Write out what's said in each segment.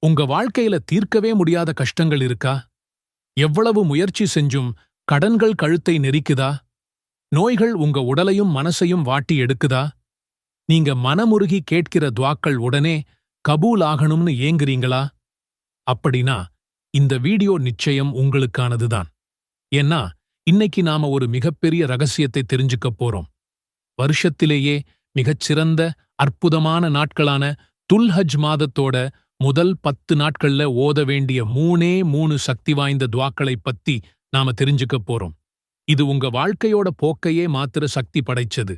உங்க வாழ்க்கையில தீர்க்கவே முடியாத கஷ்டங்கள் இருக்கா? எவ்வளவு முயற்சி செஞ்சும் கடன்கள் கழுத்தை நெரிக்குதா? நோய்கள் உங்க உடலையும் மனசையும் வாட்டி எடுக்குதா? நீங்க மனமுருகி கேட்கிற துவாக்கள் உடனே கபூல் ஆகணும்னு ஏங்குறீங்களா? அப்படின்னா இந்த வீடியோ நிச்சயம் உங்களுக்கானதுதான். ஏன்னா இன்னைக்கு நாம ஒரு மிகப்பெரிய ரகசியத்தை தெரிஞ்சுக்கப் போறோம். வருஷத்திலேயே மிகச்சிறந்த அற்புதமான நாட்களான துல்ஹஜ் மாதத்தோட முதல் 10 நாட்கள்ல ஓத வேண்டிய மூணு சக்தி வாய்ந்த துவாக்களைப் பத்தி நாம தெரிஞ்சுக்கப் போறோம். இது உங்க வாழ்க்கையோட போக்கையே மாத்திர சக்தி படைச்சது.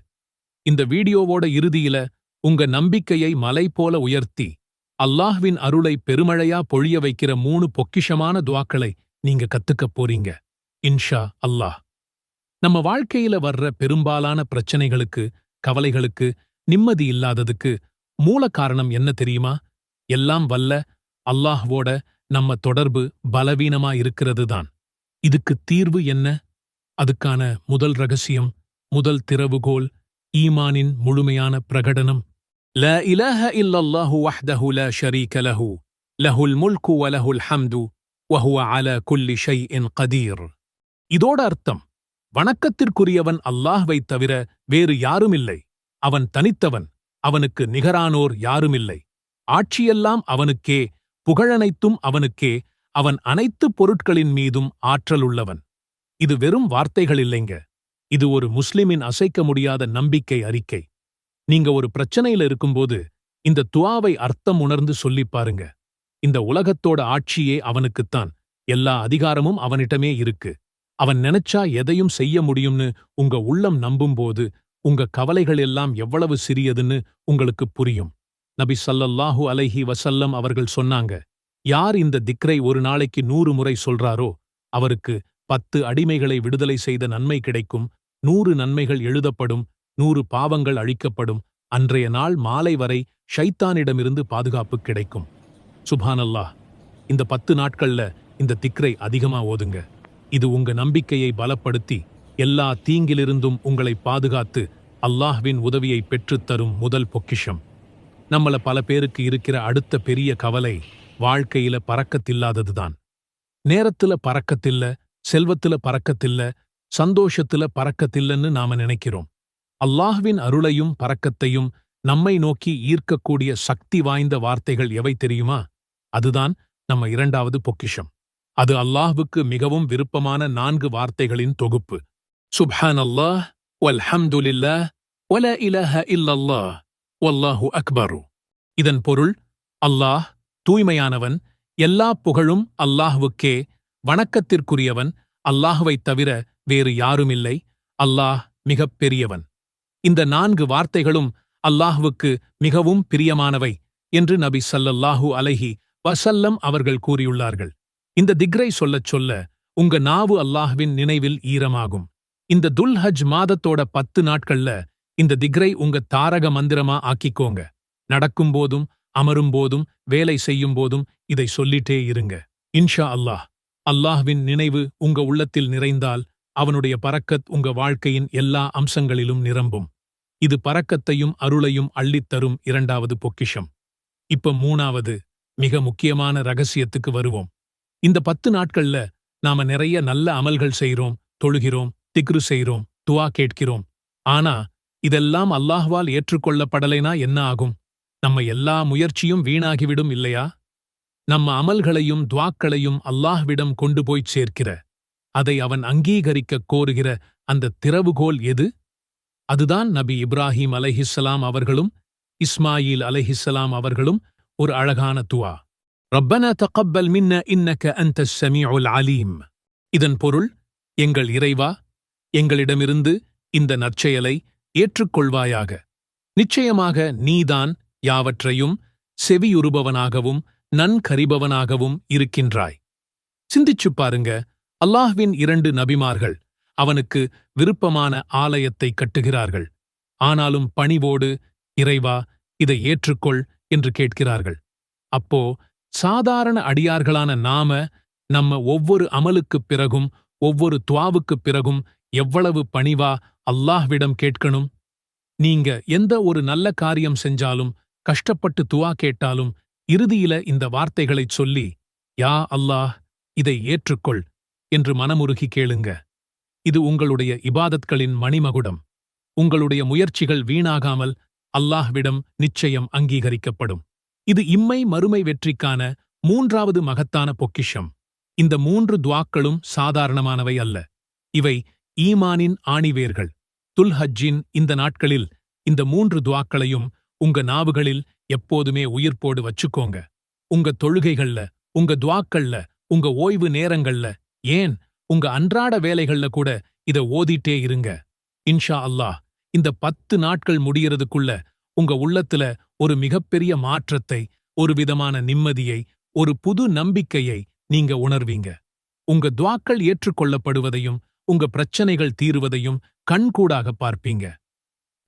இந்த வீடியோவோட இறுதியில உங்க நம்பிக்கையை மலை போல உயர்த்தி அல்லாஹ்வின் அருளை பெருமழையா பொழிய வைக்கிற 3 பொக்கிஷமான துவாக்களை நீங்க கத்துக்கப் போறீங்க. இன்ஷா அல்லாஹ். நம்ம வாழ்க்கையில வர்ற பெரும்பாலான பிரச்சனைகளுக்கு, கவலைகளுக்கு, நிம்மதி இல்லாததுக்கு மூல காரணம் என்ன தெரியுமா? எல்லாம் வல்ல அல்லாஹ்வோட நம்ம தொடர்பு பலவீனமா இருக்கிறதுதான். இதுக்கு தீர்வு என்ன? அதுக்கான முதல் ரகசியம், முதல் திறவுகோல், ஈமானின் முழுமையான பிரகடனம். லா இலாஹ இல்லல்லாஹு வஹ்தஹு லா ஷரீக லஹு, லஹுல் முல்கு வ லஹுல் ஹம்து வ ஹுவ அலா குல்லி ஷைஇன் கதீர். இதோட அர்த்தம், வணக்கத்திற்குரியவன் அல்லாஹ்வைத் தவிர வேறு யாருமில்லை. அவன் தனித்தவன், அவனுக்கு நிகரானோர் யாருமில்லை. ஆட்சியெல்லாம் அவனுக்கே, புகழனைத்தும் அவனுக்கே, அவன் அனைத்து பொருட்களின் மீதும் ஆற்றலுள்ளவன். இது வெறும் வார்த்தைகள் இல்லைங்க. இது ஒரு முஸ்லிமின் அசைக்க முடியாத நம்பிக்கை அறிக்கை. நீங்க ஒரு பிரச்சனையில இருக்கும்போது இந்த துஆவை அர்த்தம் உணர்ந்து சொல்லிப் பாருங்க. இந்த உலகத்தோட ஆட்சியே அவனுக்குத்தான், எல்லா அதிகாரமும் அவனிடமே இருக்கு. அவன் நினைச்சா எதையும் செய்ய முடியும்னு உங்க உள்ளம் நம்பும்போது உங்க கவலைகள் எல்லாம் எவ்வளவு சிறியதுன்னு உங்களுக்கு புரியும். நபி ஸல்லல்லாஹு அலைஹி வஸல்லம் அவர்கள் சொன்னாங்க, யார் இந்த திக்ரை ஒரு நாளைக்கு 100 முறை சொல்றாரோ அவருக்கு 10 அடிமைகளை விடுதலை செய்த நன்மை கிடைக்கும், 100 நன்மைகள் எழுதப்படும், 100 பாவங்கள் அழிக்கப்படும், அன்றைய நாள் மாலை வரை ஷைத்தானிடமிருந்து பாதுகாப்பு கிடைக்கும். சுப்ஹானல்லாஹ். இந்த 10 நாட்கள்ல இந்த திக்ரை அதிகமா ஓதுங்க. இது உங்க நம்பிக்கையை பலப்படுத்தி எல்லா தீங்கிலிருந்தும் உங்களை பாதுகாத்து அல்லாஹ்வின் உதவியை பெற்றுத்தரும் முதல் பொக்கிஷம். நம்மள பல பேருக்கு இருக்கிற அடுத்த பெரிய கவலை வாழ்க்கையில பறக்கத்தில்லாததுதான். நேரத்துல பறக்கத்தில்ல, செல்வத்துல பறக்கத்தில்ல, சந்தோஷத்துல பறக்கத்தில்லன்னு நாம நினைக்கிறோம். அல்லாஹ்வின் அருளையும் பறக்கத்தையும் நம்மை நோக்கி ஈர்க்கக்கூடிய சக்தி வாய்ந்த வார்த்தைகள் எவை தெரியுமா? அதுதான் நம்ம இரண்டாவது பொக்கிஷம். அது அல்லாஹ்வுக்கு மிகவும் விருப்பமான 4 வார்த்தைகளின் தொகுப்பு. சுப்ஹானல்லாஹ், வல்ஹம்துலில்லாஹ், வலா இலாஹ இல்லல்லாஹ், வல்லாஹு அக்பரு. இதன் பொருள், அல்லாஹ் தூய்மையானவன், எல்லா புகழும் அல்லாஹ்வுக்கே, வணக்கத்திற்குரியவன், அல்லாஹ்வைத் தவிர வேறு யாருமில்லை, அல்லாஹ் மிகப் பெரியவன். இந்த 4 வார்த்தைகளும் அல்லாஹ்வுக்கு மிகவும் பிரியமானவை என்று நபி ஸல்லல்லாஹு அலைஹி வஸல்லம் அவர்கள் கூறியுள்ளார்கள். இந்த திக்ரை சொல்லச் சொல்ல உங்க நாவு அல்லாஹ்வின் நினைவில் ஈரமாகும். இந்த துல்ஹஜ் மாதத்தோட 10 நாட்கள்ல இந்த திக்ரை உங்க தாரக மந்திரமா ஆக்கிக்கோங்க. நடக்கும்போதும், அமரும்போதும், வேலை செய்யும்போதும் இதை சொல்லிட்டே இருங்க. இன்ஷா அல்லாஹ். அல்லாஹ்வின் நினைவு உங்க உள்ளத்தில் நிறைந்தால் அவனுடைய பரக்கத் உங்க வாழ்க்கையின் எல்லா அம்சங்களிலும் நிரம்பும். இது பரக்கத்தையும் அருளையும் அள்ளித்தரும் இரண்டாவது பொக்கிஷம். இப்ப 3வது மிக முக்கியமான ரகசியத்துக்கு வருவோம். இந்த 10 நாட்கள்ல நாம நிறைய நல்ல அமல்கள் செய்றோம், தொழுகிறோம், திக்ரு செய்றோம், துஆ கேட்கிறோம். ஆனா இதெல்லாம் அல்லாஹ்வால் ஏற்றுக்கொள்ளப்படலைனா என்ன ஆகும்? நம்ம எல்லா முயற்சியும் வீணாகிவிடும் இல்லையா? நம்ம அமல்களையும் துஆக்களையும் அல்லாஹ்விடம் கொண்டு போய்ச் சேர்க்கிற, அதை அவன் அங்கீகரிக்கக் கோருகிற அந்த திறவுகோல் எது? அதுதான் நபி இப்ராஹீம் அலைஹிஸ்ஸலாம் அவர்களும் இஸ்மாயில் அலைஹிஸ்ஸலாம் அவர்களும் ஒரு அழகான துஆ. ரப்பனா தகப்பல் மின்னா இன்னக அன்தஸ் ஸமீஉல் அலீம். இதன் பொருள், எங்கள் இறைவா, எங்களிடமிருந்து இந்த நற்செயலை ஏற்றுக்கொள்வாயாக. நிச்சயமாக நீதான் யாவற்றையும் செவியுறுபவனாகவும் நன்கறிபவனாகவும் இருக்கின்றாய். சிந்திச்சுப் பாருங்க, அல்லாஹ்வின் 2 நபிமார்கள் அவனுக்கு விருப்பமான ஆலயத்தை கட்டுகிறார்கள். ஆனாலும் பணிவோடு, இறைவா இதை ஏற்றுக்கொள் என்று கேட்கிறார்கள். அப்போ சாதாரண அடியார்களான நாம நம்ம ஒவ்வொரு அமலுக்குப் பிறகும், ஒவ்வொரு துஆவுக்குப் பிறகும் எவ்வளவு பணிவா அல்லாஹ்விடம் கேட்கணும்? நீங்க எந்த ஒரு நல்ல காரியம் செஞ்சாலும், கஷ்டப்பட்டு துஆ கேட்டாலும் இறுதியில இந்த வார்த்தைகளைச் சொல்லி, யா அல்லாஹ், இதை ஏற்றுக்கொள் என்று மனமுருகி கேளுங்க. இது உங்களுடைய இபாதத்களின் மணிமகுடம். உங்களுடைய முயற்சிகள் வீணாகாமல் அல்லாஹ்விடம் நிச்சயம் அங்கீகரிக்கப்படும். இது இம்மை மறுமை வெற்றிக்கான 3வது மகத்தான பொக்கிஷம். இந்த 3 துஆக்களும் சாதாரணமானவை அல்ல. இவை ஈமானின் ஆணிவேர்கள். துல்ஹஜ்ஜின் இந்த நாட்களில் இந்த 3 துஆக்களையும் உங்க நாவுகளில் எப்போதுமே உயிர்ப்போடு வச்சுக்கோங்க. உங்க தொழுகைகள்ல, உங்க துஆக்கள்ல, உங்க ஓய்வு நேரங்கள்ல, ஏன் உங்க அன்றாட வேலைகள்ல கூட இத ஓதிட்டே இருங்க. இன்ஷா அல்லாஹ், இந்த 10 நாட்கள் முடியறதுக்குள்ள உங்க உள்ளத்துல ஒரு மிகப்பெரிய மாற்றத்தை, ஒரு விதமான நிம்மதியை, ஒரு புது நம்பிக்கையை நீங்க உணர்வீங்க. உங்க துஆக்கள் ஏற்றுக்கொள்ளப்படுவதையும் உங்க பிரச்சனைகள் தீருவதையும் கண்கூடாக பார்ப்பீங்க.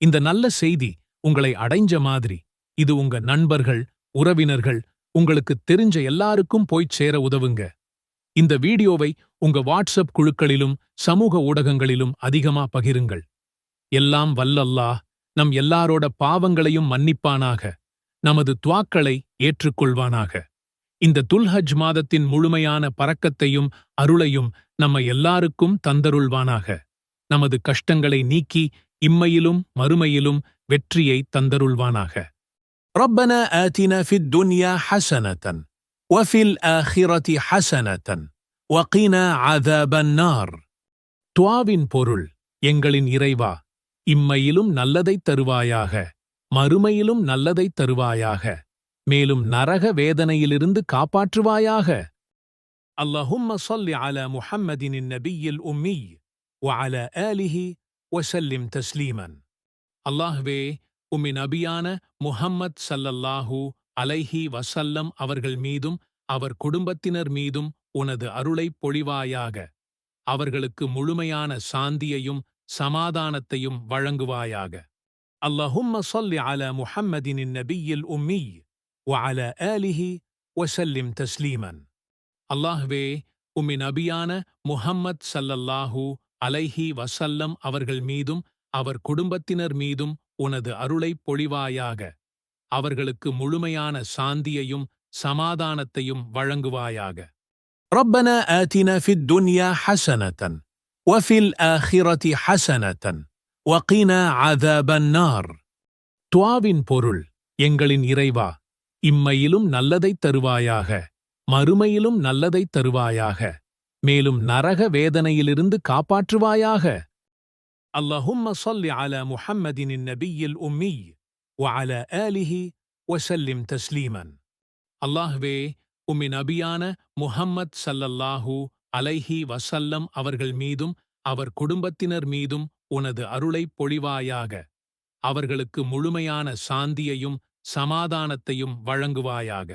இந்த நல்ல செய்தி உங்களை அடைஞ்ச மாதிரி இது உங்க நண்பர்கள், உறவினர்கள், உங்களுக்கு தெரிஞ்ச எல்லாருக்கும் போய்ச் சேர உதவுங்க. இந்த வீடியோவை உங்க வாட்ஸ்அப் குழுக்களிலும் சமூக ஊடகங்களிலும் அதிகமா பகிருங்கள். எல்லாம் வல்ல அல்லாஹ் நம் எல்லாரோட பாவங்களையும் மன்னிப்பானாக, நமது துஆக்களை ஏற்றுக்கொள்வானாக. இந்த துல்ஹஜ் மாதத்தின் முழுமையான பரக்கத்தையும் அருளையும் நம்ம எல்லாருக்கும் தந்தருள்வானாக. நமது கஷ்டங்களை நீக்கி இம்மையிலும் மறுமையிலும் வெற்றியை தந்தருள்வானாக. ربنا آتنا في الدنيا حسنة وفي الآخرة حسنة وقنا عذاب النار. துஆவின் பொருள், எங்களின் இறைவா, இம்மையிலும் நல்லதைத் தருவாயாக, மறுமையிலும் நல்லதைத் தருவாயாக, மேலும் நரக வேதனையிலிருந்து காப்பாற்றுவாயாக. اللهم صل على محمد النبي الأمي وعلى آله وسلم تسليما. அல்லாஹ்வே, உம்மை நபியான முஹம்மத் ஸல்லல்லாஹு அலைஹி வஸல்லம் அவர்கள் மீதும் அவர் குடும்பத்தினர் மீதும் உனது அருளைப் பொழிவாயாக. அவர்களுக்கு முழுமையான சாந்தியையும் சமாதானத்தையும் வழங்குவாயாக. اللهم صل على محمد النبي الأمي وعلى آله وسلم تسليما. அல்லாஹ்வே, உம்மை நபியான முஹம்மத் ஸல்லல்லாஹு அலைஹி வஸல்லம் அவர்கள் மீதும் அவர் குடும்பத்தினர் மீதும் உனது அருளைப் பொழிவாயாக. அவர்களுக்கு முழுமையான சாந்தியையும் சமாதானத்தையும் வழங்குவாயாக. ربنا آتنا في الدنيا حسنة وفي الآخرة حسنة وقنا عذاب النار. துஆவின் பொருள், எங்களின் இறைவா, இம்மையிலும் நல்லதைத் தருவாயாக, மறுமையிலும் நல்லதைத் தருவாயாக, மேலும் நரக வேதனையிலிருந்து காப்பாற்றுவாயாக. اللهم صل على محمد النبي الأمي وعلى آله وسلم تسليما. அல்லாஹ்வே, உம்மை நபியான முஹம்மத் ஸல்லல்லாஹு அலைஹி வஸல்லம் அவர்கள் மீதும் அவர் குடும்பத்தினர் மீதும் உனது அருளைப் பொழிவாயாக. அவர்களுக்கு முழுமையான சாந்தியையும் சமாதானத்தையும் வழங்குவாயாக.